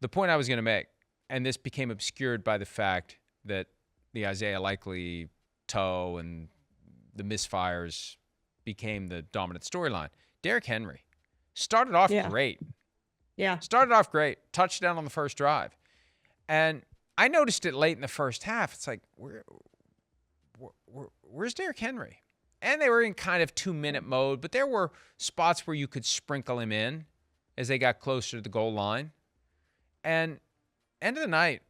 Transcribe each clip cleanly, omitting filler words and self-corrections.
the point I was going to make, and this became obscured by the fact that the Isaiah Likely toe and the misfires became the dominant storyline. Derrick Henry started off great. Yeah. Started off great. Touchdown on the first drive. And I noticed it late in the first half. It's like, where's Derrick Henry? And they were in kind of 2-minute mode, but there were spots where you could sprinkle him in as they got closer to the goal line. And end of the night,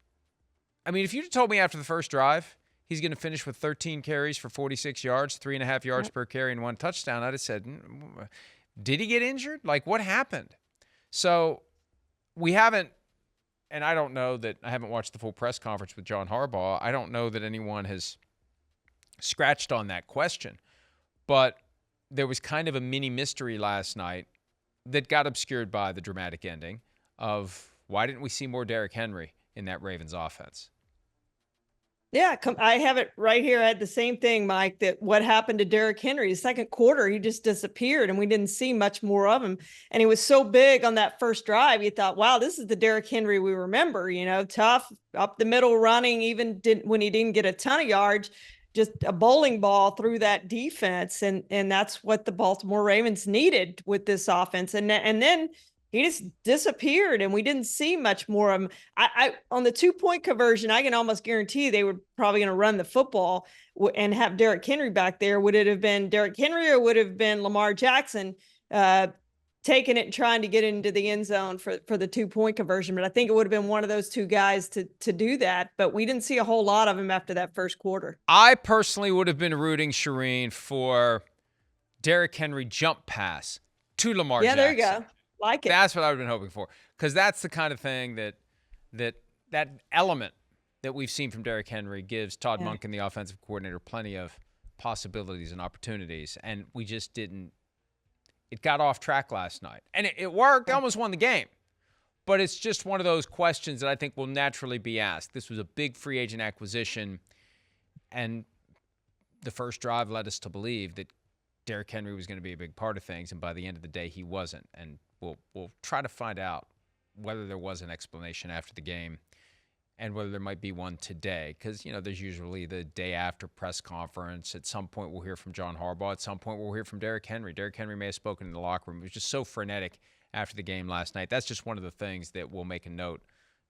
I mean, if you'd told me after the first drive he's going to finish with 13 carries for 46 yards, 3.5 yards per carry, and 1 touchdown, I'd have said, did he get injured? Like, what happened? So we haven't, and I don't know that, I haven't watched the full press conference with John Harbaugh. I don't know that anyone has scratched on that question. But there was kind of a mini mystery last night that got obscured by the dramatic ending of why didn't we see more Derrick Henry in that Ravens offense? Yeah, I have it right here. I had the same thing, Mike, that what happened to Derrick Henry. The second quarter, he just disappeared and we didn't see much more of him. And he was so big on that first drive. You thought, wow, this is the Derrick Henry we remember, tough, up the middle running, even when he didn't get a ton of yards, just a bowling ball through that defense. And that's what the Baltimore Ravens needed with this offense. And then he just disappeared and we didn't see much more of him. I on the 2-point conversion, I can almost guarantee they were probably going to run the football and have Derrick Henry back there. Would it have been Derrick Henry or would it have been Lamar Jackson taking it and trying to get into the end zone for the 2-point conversion? But I think it would have been one of those two guys to do that. But we didn't see a whole lot of him after that first quarter. I personally would have been rooting, Charean, for Derrick Henry jump pass to Lamar Jackson. Yeah, there you go. Like it. That's what I would have been hoping for, because that's the kind of thing that element that we've seen from Derrick Henry gives Todd Monken, the offensive coordinator, plenty of possibilities and opportunities, and we just didn't. It got off track last night, and it worked. Almost won the game, but it's just one of those questions that I think will naturally be asked. This was a big free agent acquisition, and the first drive led us to believe that Derrick Henry was going to be a big part of things, and by the end of the day, he wasn't. And we'll try to find out whether there was an explanation after the game and whether there might be one today, because, there's usually the day after press conference. At some point, we'll hear from John Harbaugh. At some point, we'll hear from Derrick Henry. Derrick Henry may have spoken in the locker room. It was just so frenetic after the game last night. That's just one of the things that we'll make a note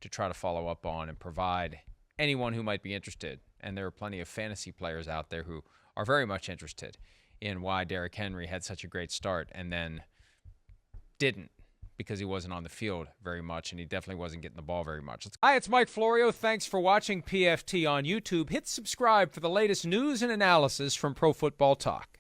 to try to follow up on and provide anyone who might be interested. And there are plenty of fantasy players out there who are very much interested in why Derrick Henry had such a great start and then didn't, because he wasn't on the field very much, and he definitely wasn't getting the ball very much. Hi, it's Mike Florio. Thanks for watching PFT on YouTube. Hit subscribe for the latest news and analysis from Pro Football Talk.